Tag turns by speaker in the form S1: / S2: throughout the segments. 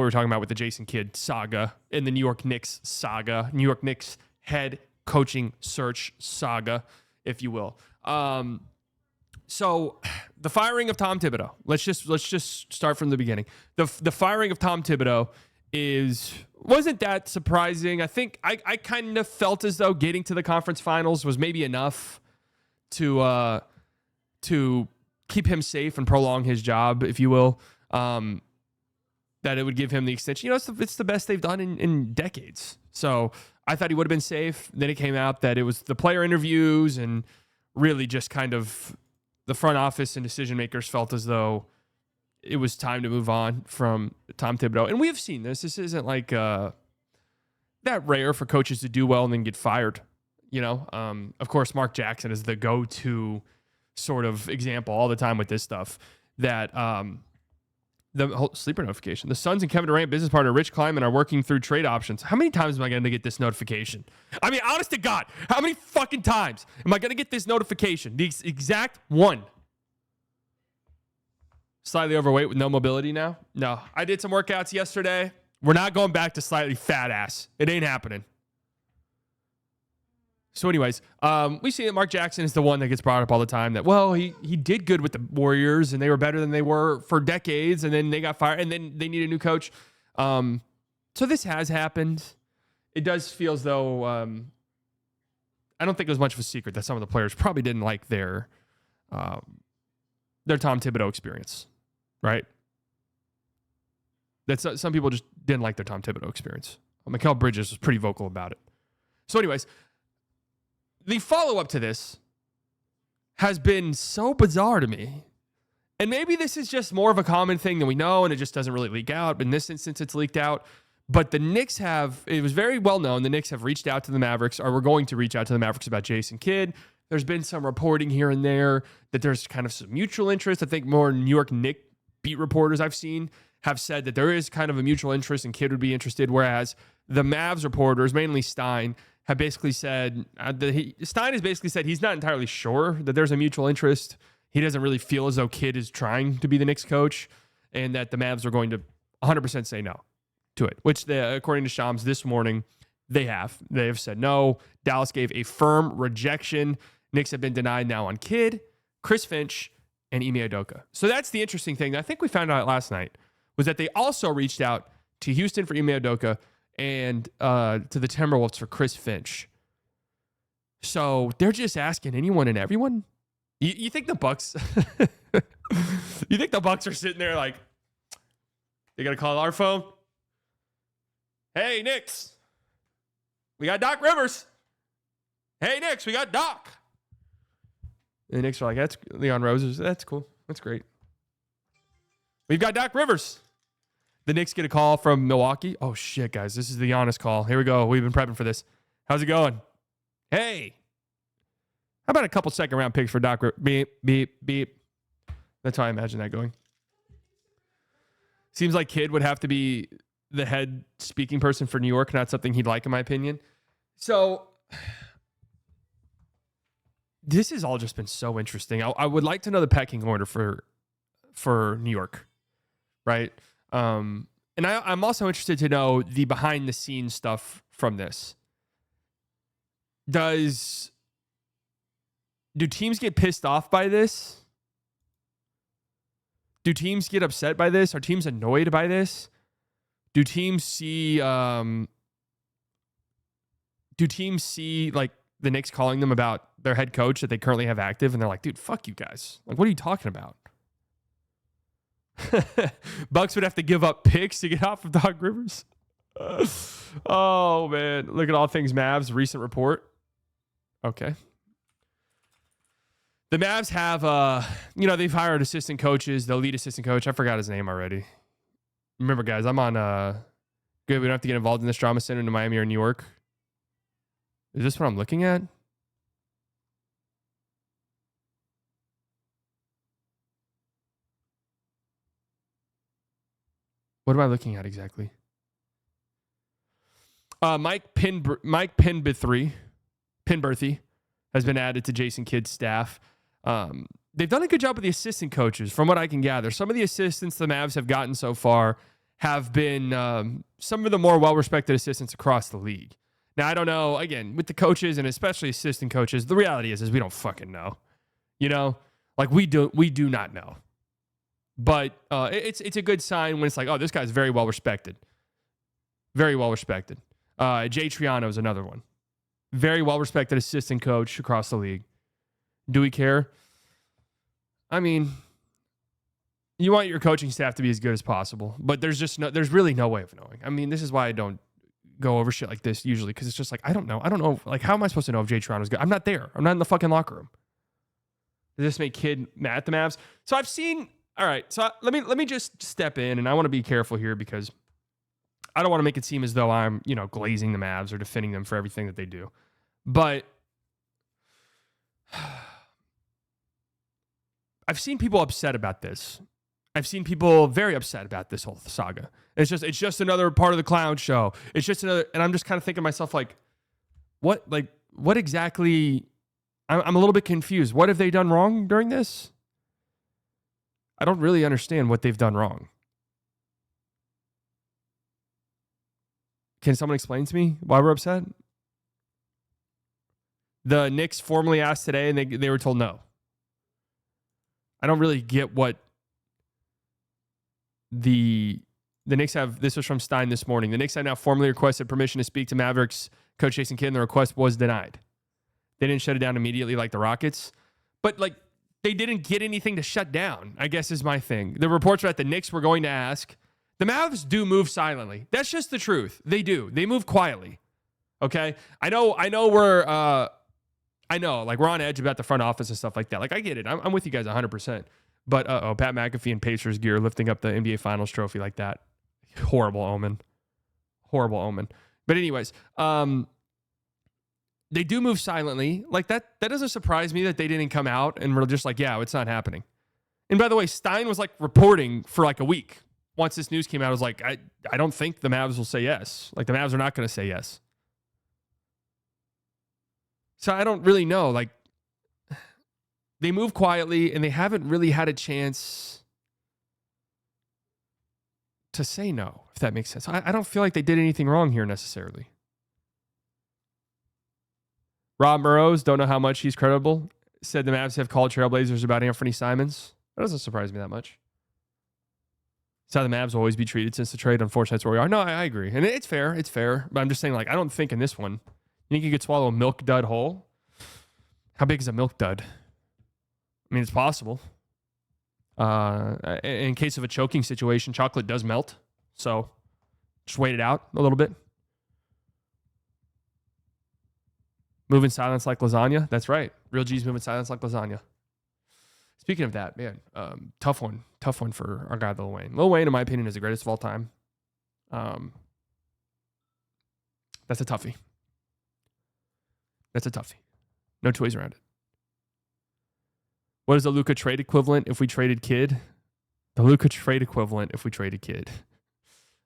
S1: we're talking about with the Jason Kidd saga and the New York Knicks saga, New York Knicks head coaching search saga, if you will. So the firing of Tom Thibodeau. Let's just start from the beginning. The firing of Tom Thibodeau wasn't that surprising. I think I kind of felt as though getting to the conference finals was maybe enough to keep him safe and prolong his job, if you will. That it would give him the extension. It's the best they've done in decades. So I thought he would have been safe. Then it came out that it was the player interviews and really just kind of the front office and decision makers felt as though it was time to move on from Tom Thibodeau. And we have seen this. This isn't like that rare for coaches to do well and then get fired. Of course, Mark Jackson is the go-to sort of example all the time with this stuff. That the whole sleeper notification. The Suns and Kevin Durant business partner Rich Kleiman are working through trade options. How many times am I going to get this notification? I mean, honest to God, how many fucking times am I going to get this notification? The exact one. Slightly overweight with no mobility now? No. I did some workouts yesterday. We're not going back to slightly fat ass. It ain't happening. So anyways, we see that Mark Jackson is the one that gets brought up all the time that, well, he did good with the Warriors and they were better than they were for decades and then they got fired and then they need a new coach. So this has happened. It does feel as though I don't think it was much of a secret that some of the players probably didn't like their Tom Thibodeau experience, right? That some people just didn't like their Tom Thibodeau experience. Mikal Bridges was pretty vocal about it. So anyways, the follow-up to this has been so bizarre to me. And maybe this is just more of a common thing than we know, and it just doesn't really leak out. But in this instance, it's leaked out. But the Knicks it was very well known, the Knicks have reached out to the Mavericks, or we're going to reach out to the Mavericks about Jason Kidd. There's been some reporting here and there that there's kind of some mutual interest. I think more New York Knicks beat reporters I've seen have said that there is kind of a mutual interest and Kidd would be interested, whereas the Mavs reporters, mainly Stein, have basically said, Stein has basically said he's not entirely sure that there's a mutual interest. He doesn't really feel as though Kidd is trying to be the Knicks coach and that the Mavs are going to 100% say no to it, which according to Shams this morning, they have said no. Dallas gave a firm rejection. Knicks have been denied now on Kidd, Chris Finch, and Ime Udoka. So that's the interesting thing that I think we found out last night was that they also reached out to Houston for Ime Udoka and to the Timberwolves for Chris Finch. So they're just asking anyone and everyone. You think the Bucks? You think the Bucks are sitting there like they gotta call our phone? Hey Knicks, we got Doc Rivers. Hey Knicks, we got Doc. And the Knicks are like, that's Leon Roses. That's cool. That's great. We've got Doc Rivers. The Knicks get a call from Milwaukee. Oh, shit, guys. This is the honest call. Here we go. We've been prepping for this. How's it going? Hey. How about a couple second-round picks for Doc? Beep, beep, beep. That's how I imagine that going. Seems like Kidd would have to be the head speaking person for New York, not something he'd like, in my opinion. So this has all just been so interesting. I would like to know the pecking order for New York, right? And I'm also interested to know the behind-the-scenes stuff from this. Do teams get pissed off by this? Do teams get upset by this? Are teams annoyed by this? Do teams see like the Knicks calling them about their head coach that they currently have active, and they're like, dude, fuck you guys. Like, what are you talking about? Bucks would have to give up picks to get off of Doc Rivers. Oh, man. Look at all things Mavs. Recent report. Okay. The Mavs have, they've hired assistant coaches. The lead assistant coach, I forgot his name already. Remember, guys, I'm on, good, we don't have to get involved in this drama center in Miami or New York. Is this what I'm looking at? What am I looking at exactly? Mike Pinberthy has been added to Jason Kidd's staff. They've done a good job with the assistant coaches, from what I can gather. Some of the assistants the Mavs have gotten so far have been some of the more well-respected assistants across the league. Now, I don't know, again, with the coaches and especially assistant coaches, the reality is we don't fucking know. You know? Like, we do not know. But it's a good sign when it's like, oh, this guy's very well-respected. Very well-respected. Jay Triano is another one. Very well-respected assistant coach across the league. Do we care? I mean, you want your coaching staff to be as good as possible, but there's really no way of knowing. I mean, this is why I don't go over shit like this usually, because it's just like, I don't know. Like, how am I supposed to know if Jay Triano's good? I'm not there. I'm not in the fucking locker room. Does this make Kid mad at the Mavs? So I've seen, all right, so let me just step in, and I want to be careful here because I don't want to make it seem as though I'm, glazing the Mavs or defending them for everything that they do. But I've seen people upset about this. I've seen people very upset about this whole saga. It's just another part of the clown show. It's just another, and I'm just kind of thinking to myself, like, what exactly? I'm a little bit confused. What have they done wrong during this? I don't really understand what they've done wrong. Can someone explain to me why we're upset? The Knicks formally asked today, and they were told no. I don't really get what the Knicks have. This was from Stein this morning. The Knicks have now formally requested permission to speak to Mavericks coach Jason Kidd, and the request was denied. They didn't shut it down immediately like the Rockets, but like they didn't get anything to shut down, I guess is my thing. The reports are that the Knicks were going to ask. The Mavs do move silently. That's just the truth. They do. They move quietly. Okay? I know we're we're on edge about the front office and stuff like that. Like, I get it. I'm with you guys 100%. But Pat McAfee in Pacers gear lifting up the NBA Finals trophy like that. Horrible omen. Horrible omen. But anyways, they do move silently. Like, that doesn't surprise me that they didn't come out and were just like, yeah, it's not happening. And by the way, Stein was like reporting for like a week. Once this news came out, I was like, I don't think the Mavs will say yes. Like, the Mavs are not going to say yes. So I don't really know. Like, they move quietly, and they haven't really had a chance to say no, if that makes sense. I don't feel like they did anything wrong here necessarily. Rob Burrows, don't know how much he's credible, said the Mavs have called Trailblazers about Anthony Simons. That doesn't surprise me that much. It's how the Mavs will always be treated since the trade. Unfortunately, that's where we are. No, I agree. And it's fair. It's fair. But I'm just saying, like, I don't think in this one, you think you could swallow a milk dud whole? How big is a milk dud? I mean, it's possible. In case of a choking situation, chocolate does melt. So just wait it out a little bit. Move in silence like lasagna. That's right. Real G's move in silence like lasagna. Speaking of that, man, tough one for our guy Lil Wayne. Lil Wayne, in my opinion, is the greatest of all time. That's a toughie. No two ways around it. What is the Luka trade equivalent if we traded Kid? The Luka trade equivalent if we traded Kid.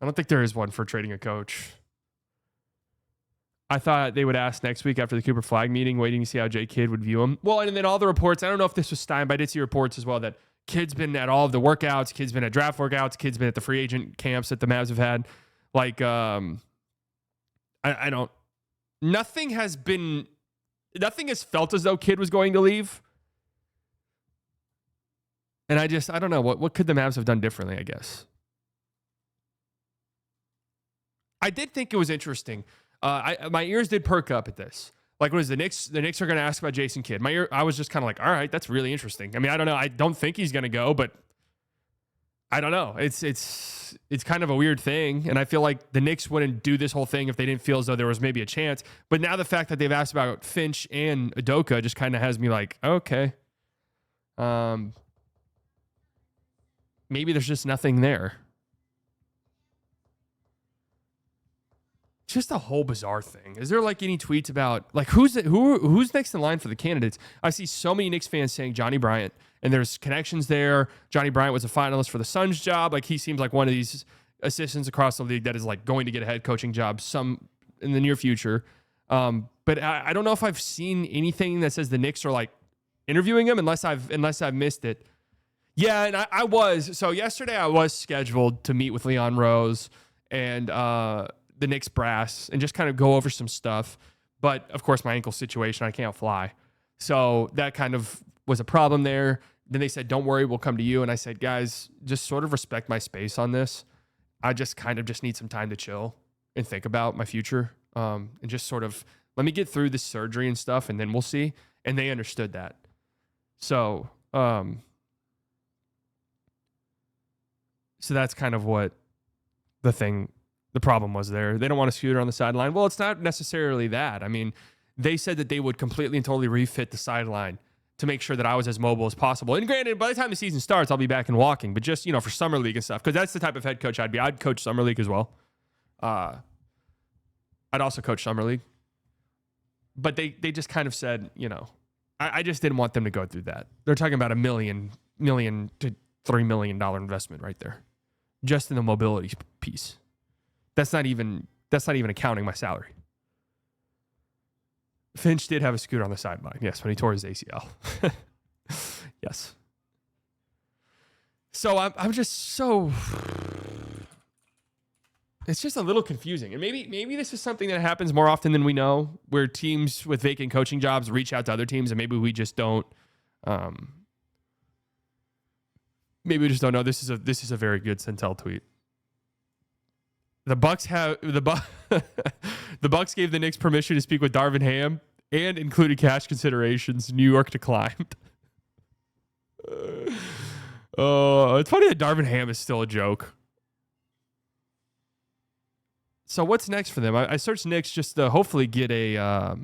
S1: I don't think there is one for trading a coach. I thought they would ask next week after the Cooper Flag meeting, waiting to see how Jay Kidd would view him. Well, and then all the reports, I don't know if this was Stein, but I did see reports as well that Kidd's been at all of the workouts, Kidd's been at draft workouts, Kidd's been at the free agent camps that the Mavs have had. Like, I don't, nothing has felt as though Kidd was going to leave. And I don't know, what could the Mavs have done differently, I guess. I did think it was interesting. My ears did perk up at this. Like, what is the Knicks? The Knicks are going to ask about Jason Kidd. I was just kind of like, all right, that's really interesting. I mean, I don't know. I don't think he's going to go, but I don't know. It's kind of a weird thing, and I feel like the Knicks wouldn't do this whole thing if they didn't feel as though there was maybe a chance. But now the fact that they've asked about Finch and Udoka just kind of has me like, okay, maybe there's just nothing there. Just a whole bizarre thing. Is there like any tweets about like who's next in line for the candidates? I see so many Knicks fans saying Johnny Bryant, and there's connections there. Johnny Bryant was a finalist for the Suns job. Like, he seems like one of these assistants across the league that is like going to get a head coaching job some in the near future. But I don't know if I've seen anything that says the Knicks are like interviewing him unless I've missed it. Yeah, and I was. So yesterday I was scheduled to meet with Leon Rose and the Knicks brass and just kind of go over some stuff. But of course, my ankle situation, I can't fly. So that kind of was a problem there. Then they said, don't worry, we'll come to you. And I said, guys, just sort of respect my space on this. I just kind of just need some time to chill and think about my future and just sort of let me get through this surgery and stuff, and then we'll see. And they understood that. So, so that's kind of what the problem was there. They don't want a scooter on the sideline. Well, it's not necessarily that. I mean, they said that they would completely and totally refit the sideline to make sure that I was as mobile as possible. And granted, by the time the season starts, I'll be back and walking. But just, for summer league and stuff, because that's the type of head coach I'd be. I'd coach summer league as well. I'd also coach summer league. But they just kind of said, I just didn't want them to go through that. They're talking about $1 million to $3 million investment right there, just in the mobility piece. That's not even accounting my salary. Finch did have a scooter on the sideline, yes, when he tore his ACL. Yes. So I'm just so... It's just a little confusing. And maybe this is something that happens more often than we know, where teams with vacant coaching jobs reach out to other teams, and maybe we just don't... maybe we just don't know. This is a very good Centel tweet. The Bucks gave the Knicks permission to speak with Darvin Ham and included cash considerations. New York declined. It's funny that Darvin Ham is still a joke. So what's next for them? I searched Knicks just to hopefully get a...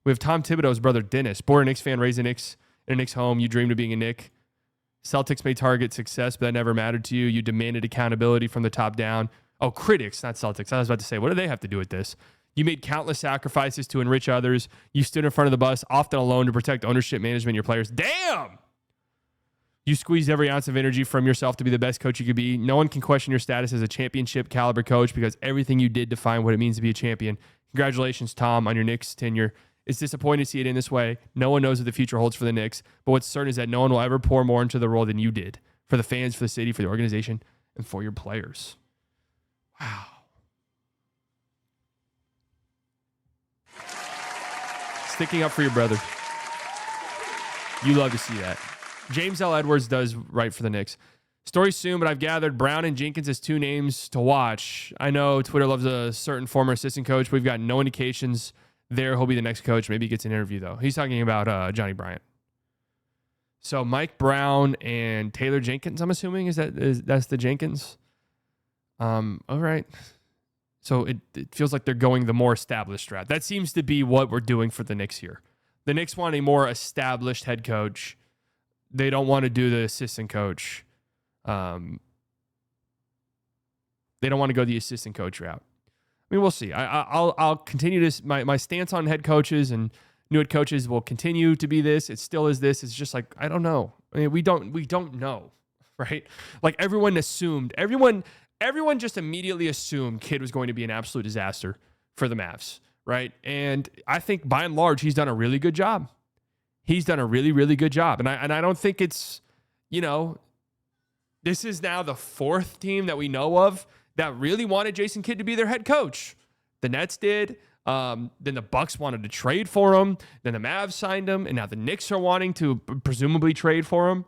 S1: we have Tom Thibodeau's brother, Dennis. Born a Knicks fan, raised a Knicks in a Knicks home. You dreamed of being a Knick. Celtics may target success, but that never mattered to you. You demanded accountability from the top down. Oh, critics, not Celtics. I was about to say, what do they have to do with this? You made countless sacrifices to enrich others. You stood in front of the bus, often alone, to protect ownership, management, and your players. Damn! You squeezed every ounce of energy from yourself to be the best coach you could be. No one can question your status as a championship caliber coach because everything you did defined what it means to be a champion. Congratulations, Tom, on your Knicks tenure. It's disappointing to see it in this way. No one knows what the future holds for the Knicks, but what's certain is that no one will ever pour more into the role than you did. For the fans, for the city, for the organization, and for your players. Wow. Sticking up for your brother. You love to see that. James L. Edwards does write for the Knicks. Story soon, but I've gathered Brown and Jenkins as two names to watch. I know Twitter loves a certain former assistant coach. We've got no indications there he'll be the next coach. Maybe he gets an interview, though. He's talking about Johnny Bryant. So Mike Brown and Taylor Jenkins, I'm assuming, that's the Jenkins? All right. So it feels like they're going the more established route. That seems to be what we're doing for the Knicks here. The Knicks want a more established head coach. They don't want to do the assistant coach. They don't want to go the assistant coach route. I mean, we'll see. I'll continue this. My stance on head coaches and new head coaches will continue to be this. It still is this. It's just like, I don't know. I mean, we don't know, right? Like everyone just immediately assumed Kidd was going to be an absolute disaster for the Mavs, right? And I think by and large, he's done a really good job. He's done a really, really good job. And I don't think it's, this is now the fourth team that we know of that really wanted Jason Kidd to be their head coach. The Nets did. Then the Bucks wanted to trade for him. Then the Mavs signed him. And now the Knicks are wanting to presumably trade for him.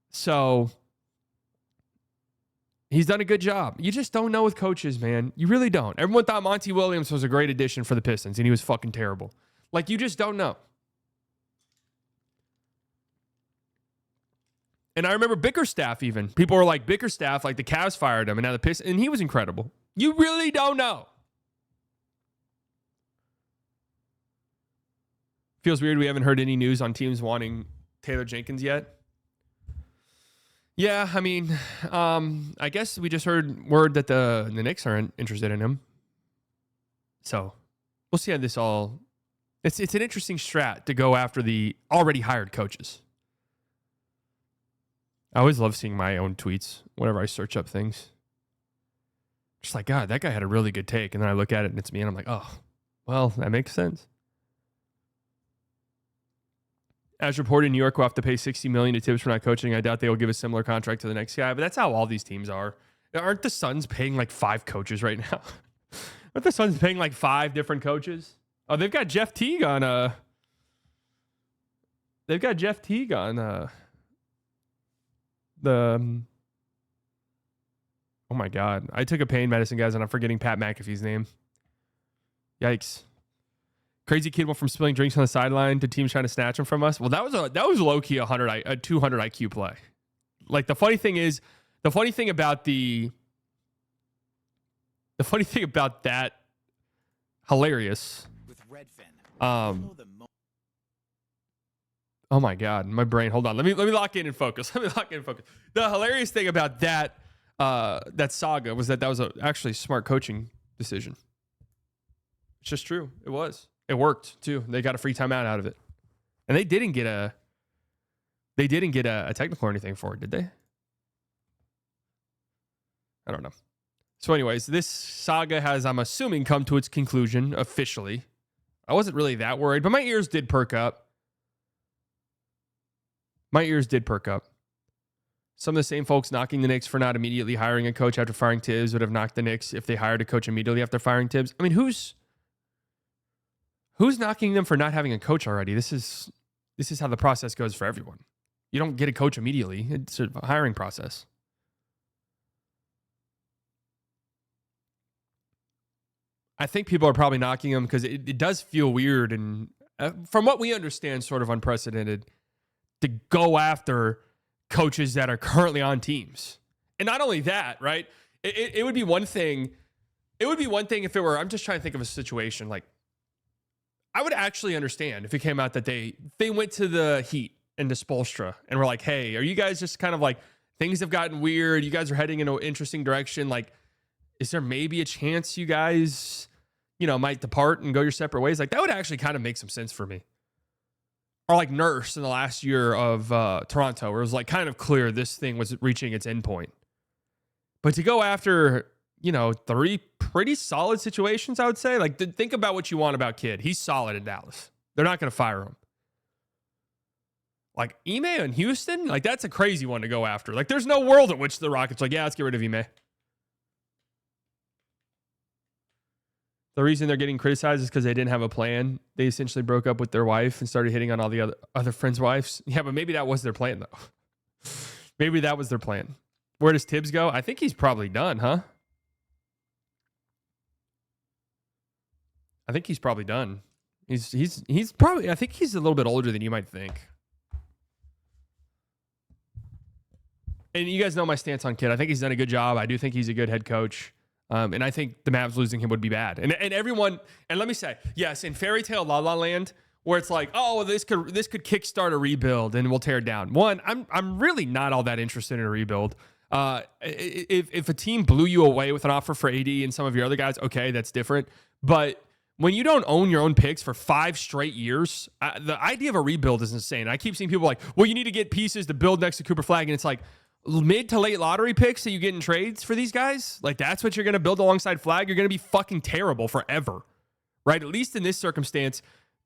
S1: So he's done a good job. You just don't know with coaches, man. You really don't. Everyone thought Monty Williams was a great addition for the Pistons, and he was fucking terrible. Like, you just don't know. And I remember Bickerstaff even. People were like, Bickerstaff, like the Cavs fired him, and now the Pistons, and he was incredible. You really don't know. Feels weird we haven't heard any news on teams wanting Taylor Jenkins yet. Yeah, I mean, I guess we just heard word that the Knicks aren't interested in him. So we'll see how this all... It's an interesting strat to go after the already hired coaches. I always love seeing my own tweets whenever I search up things. Just like, God, that guy had a really good take. And then I look at it and it's me and I'm like, oh, well, that makes sense. As reported, New York will have to pay $60 million to Tibbs for not coaching. I doubt they will give a similar contract to the next guy, but that's how all these teams are. Aren't the Suns paying like 5 coaches right now? Aren't the Suns paying like 5 different coaches? Oh, they've got Jeff Teague on. They've got Jeff Teague on the. Oh my God! I took a pain medicine, guys, and I'm forgetting Pat McAfee's name. Yikes! Crazy kid went from spilling drinks on the sideline to teams trying to snatch him from us. Well, that was low key a 200 IQ play. Like the funny thing about that, hilarious. With Redfin. Oh my God, my brain. Hold on. Let me lock in and focus. The hilarious thing about that saga was that was actually a smart coaching decision. It's just true. It was. It worked too. They got a free timeout out of it, and they didn't get a technical or anything for it, did they? I don't know. So, anyways, this saga has, I'm assuming, come to its conclusion officially. I wasn't really that worried, but my ears did perk up. Some of the same folks knocking the Knicks for not immediately hiring a coach after firing Tibbs would have knocked the Knicks if they hired a coach immediately after firing Tibbs. I mean, who's knocking them for not having a coach already? This is how the process goes for everyone. You don't get a coach immediately. It's a hiring process. I think people are probably knocking him because it does feel weird and, from what we understand, sort of unprecedented to go after coaches that are currently on teams. And not only that, right? It would be one thing. It would be one thing if it were, I'm just trying to think of a situation like, I would actually understand if it came out that they went to the Heat and to Spoelstra and were like, hey, are you guys just kind of like, things have gotten weird. You guys are heading in an interesting direction. Like, is there maybe a chance you guys, might depart and go your separate ways? Like, that would actually kind of make some sense for me. Or like Nurse in the last year of Toronto, where it was like kind of clear this thing was reaching its endpoint. But to go after, 3 pretty solid situations, I would say. Like, think about what you want about Kidd. He's solid in Dallas. They're not going to fire him. Like, Ime in Houston, like, that's a crazy one to go after. Like, there's no world in which the Rockets are like, yeah, let's get rid of Ime. The reason they're getting criticized is because they didn't have a plan. They essentially broke up with their wife and started hitting on all the other friends' wives. Yeah, but maybe that was their plan, though. Maybe that was their plan. Where does Tibbs go? I think he's probably done, huh? I think he's probably done. He's probably, I think he's a little bit older than you might think. And you guys know my stance on Kidd. I think he's done a good job. I do think he's a good head coach. And I think the Mavs losing him would be bad. And everyone, and let me say, yes, in fairy tale La La Land, where it's like, oh, this could kickstart a rebuild and we'll tear it down. One, I'm really not all that interested in a rebuild. If a team blew you away with an offer for AD and some of your other guys, okay, that's different. But when you don't own your own picks for 5 straight years, the idea of a rebuild is insane. I keep seeing people like, well, you need to get pieces to build next to Cooper Flag. And it's like, mid to late lottery picks that you get in trades for these guys? Like, that's what you're going to build alongside Flag? You're going to be fucking terrible forever, right? At least in this circumstance,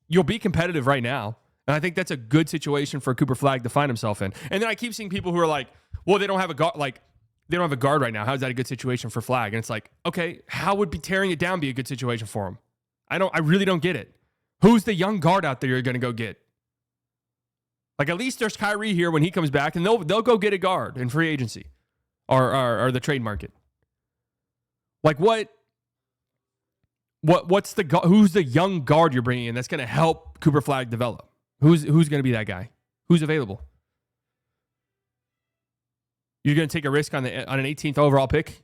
S1: you'll be competitive right now. And I think that's a good situation for Cooper Flag to find himself in. And then I keep seeing people who are like, well, they don't have a guard. Like, they don't have a guard right now. How is that a good situation for Flag? And it's like, okay, how would tearing it down be a good situation for him? I really don't get it. Who's the young guard out there you're going to go get? Like, at least there's Kyrie here when he comes back, and they'll go get a guard in free agency or the trade market. Like, who's the young guard you're bringing in that's going to help Cooper Flag develop? Who's going to be that guy? Who's available? You're going to take a risk on an 18th overall pick?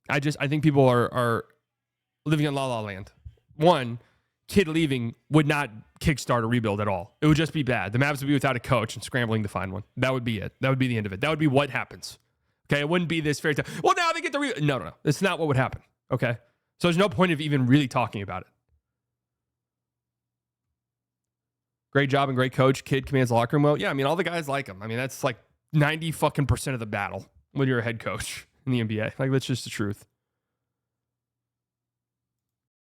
S1: I think people are living in La La Land. One, Kidd leaving would not kickstart a rebuild at all. It would just be bad. The Mavs would be without a coach and scrambling to find one. That would be it. That would be the end of it. That would be what happens. Okay, it wouldn't be this fairy tale. Well, now they get the rebuild. No. It's not what would happen. Okay, so there's no point of even really talking about it. Great job and great coach. Kidd commands the locker room well. Yeah, I mean, all the guys like him. I mean, that's like 90% of the battle when you're a head coach in the NBA. Like, that's just the truth.